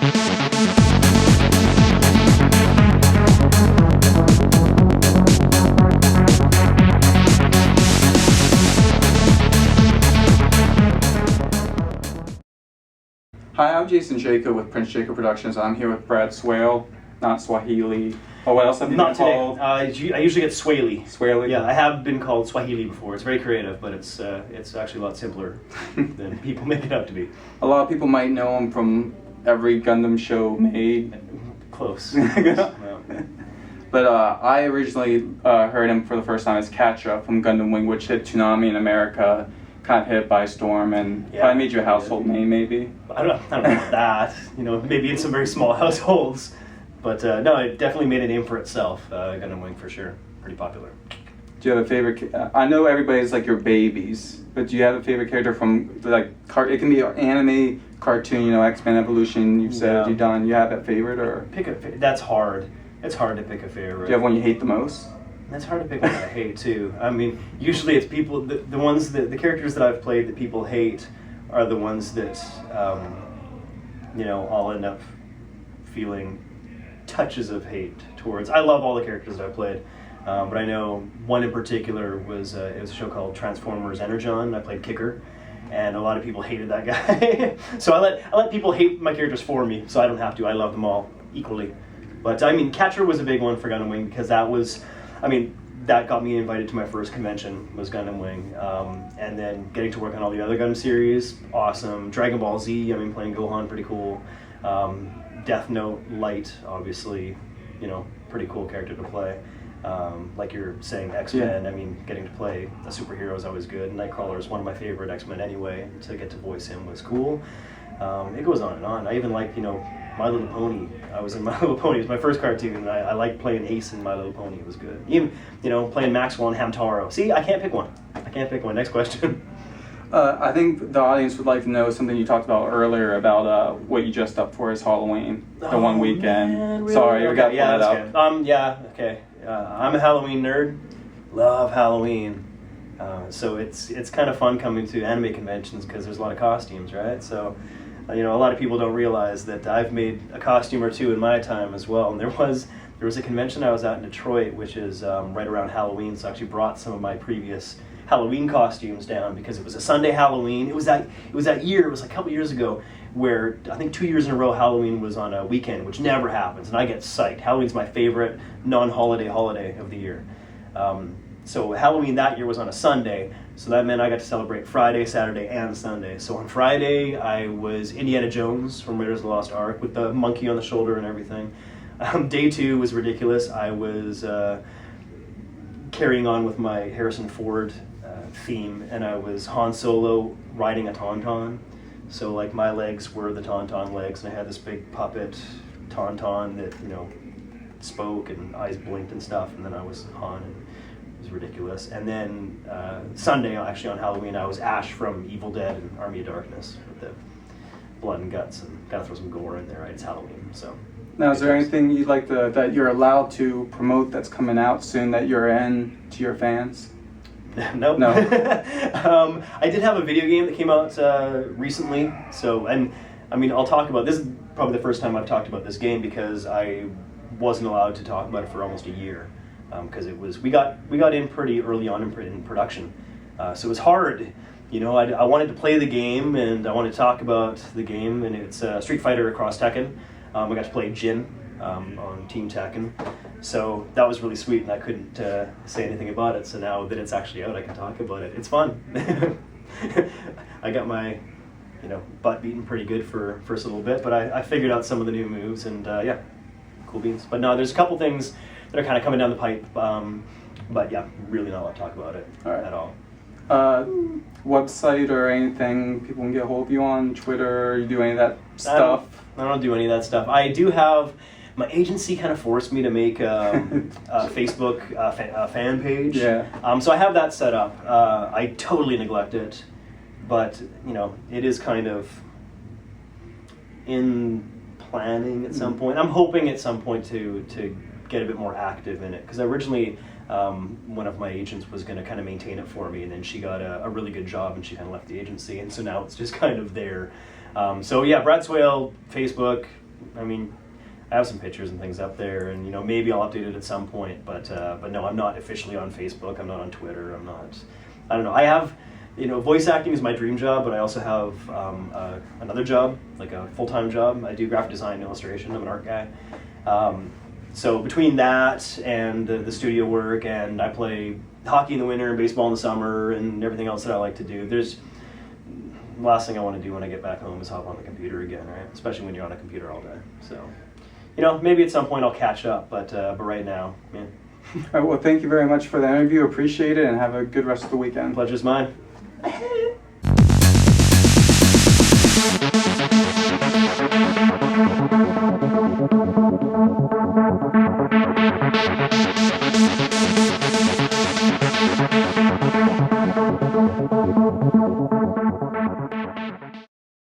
Hi, I'm Jason Draco with Prince Draco Productions. I'm here with Brad Swale, not Swahili. Oh, what else have you been called? Not today. I usually get Swaile. Swale? Yeah, I have been called Swahili before. It's very creative, but it's actually a lot simpler than people make it out to be. A lot of people might know him from every Gundam show made. Close. But I originally heard him for the first time as Katra from Gundam Wing, which hit Toonami in America, kind of hit by storm, and probably made you a household name, maybe. I don't know about that. Maybe in some very small households, but no, it definitely made a name for itself. Gundam Wing for sure, pretty popular. Do you have a favorite? I know everybody's like your babies, but do you have a favorite character from it can be anime, cartoon, X-Men Evolution. You've said you've done. You have a favorite or? That's hard. It's hard to pick a favorite. Do you have one you hate the most? That's hard to pick one I hate too. I mean, usually it's people. The ones the characters that I've played that people hate are the ones that I'll end up feeling touches of hate towards. I love all the characters that I played, but I know one in particular was it was a show called Transformers Energon. I played Kicker, and a lot of people hated that guy. So I let people hate my characters for me, so I don't have to. I love them all equally. But I mean, Catcher was a big one for Gundam Wing because that got me invited to my first convention, was Gundam Wing. And then getting to work on all the other Gundam series, awesome. Dragon Ball Z, playing Gohan, pretty cool. Death Note, Light, obviously, pretty cool character to play. Like you're saying, X-Men, getting to play a superhero is always good. Nightcrawler is one of my favorite X-Men anyway. To get to voice him was cool. It goes on and on. I even like, My Little Pony. I was in My Little Pony. It was my first cartoon, and I liked playing Ace in My Little Pony. It was good. Even, playing Maxwell and Hamtaro. See, I can't pick one. Next question. I think the audience would like to know something you talked about earlier about what you dressed up for as Halloween, the one weekend. Man, really? Sorry, we got to pull that up. Okay. I'm a Halloween nerd. Love Halloween. So it's kind of fun coming to anime conventions because there's a lot of costumes, right? So. A lot of people don't realize that I've made a costume or two in my time as well. And there was a convention I was at in Detroit, which is right around Halloween. So I actually brought some of my previous Halloween costumes down because it was a Sunday Halloween. It was that year. It was a couple years ago where I think 2 years in a row Halloween was on a weekend, which never happens. And I get psyched. Halloween's my favorite non-holiday holiday of the year. So Halloween that year was on a Sunday, so that meant I got to celebrate Friday, Saturday, and Sunday. So on Friday, I was Indiana Jones from Raiders of the Lost Ark with the monkey on the shoulder and everything. Day 2 was ridiculous. I was carrying on with my Harrison Ford theme, and I was Han Solo riding a Tauntaun. So like my legs were the Tauntaun legs, and I had this big puppet Tauntaun that spoke and eyes blinked and stuff, and then I was Han. And it was ridiculous. And then Sunday, actually on Halloween, I was Ash from Evil Dead and Army of Darkness with the blood and guts, and gotta throw some gore in there, right? It's Halloween, so. Now, is there anything you'd like that you're allowed to promote that's coming out soon that you're in to your fans? Nope. No. I did have a video game that came out recently, so, and I'll talk about this. Is probably the first time I've talked about this game because I wasn't allowed to talk about it for almost a year. Because we got in pretty early on in production, so it was hard. I wanted to play the game and I wanted to talk about the game, and it's Street Fighter Across Tekken. I got to play Jin on Team Tekken, so that was really sweet, and I couldn't say anything about it. So now that it's actually out, I can talk about it. It's fun. I got my butt beaten pretty good for first little bit, but I figured out some of the new moves, and cool beans. But no, there's a couple things that are kind of coming down the pipe, but yeah, really not allowed to talk about it at all. Website or anything people can get a hold of you on, Twitter, you do any of that stuff? I don't do any of that stuff. I do have, my agency kind of forced me to make a Facebook fan page. Yeah. So I have that set up. I totally neglect it, but it is kind of in planning at some point. I'm hoping at some point to get a bit more active in it, because originally one of my agents was going to kind of maintain it for me, and then she got a really good job and she kind of left the agency, and so now it's just kind of there. So yeah, Brad Swale, Facebook, I mean, I have some pictures and things up there, and maybe I'll update it at some point. But no, I'm not officially on Facebook. I'm not on Twitter. I'm not. I don't know. I have, voice acting is my dream job, but I also have another job, like a full-time job. I do graphic design and illustration. I'm an art guy. So between that and the studio work, and I play hockey in the winter and baseball in the summer and everything else that I like to do, the last thing I want to do when I get back home is hop on the computer again, right? Especially when you're on a computer all day. So, maybe at some point I'll catch up, but right now, yeah. All right, well, thank you very much for the interview. Appreciate it, and have a good rest of the weekend. Pleasure's mine.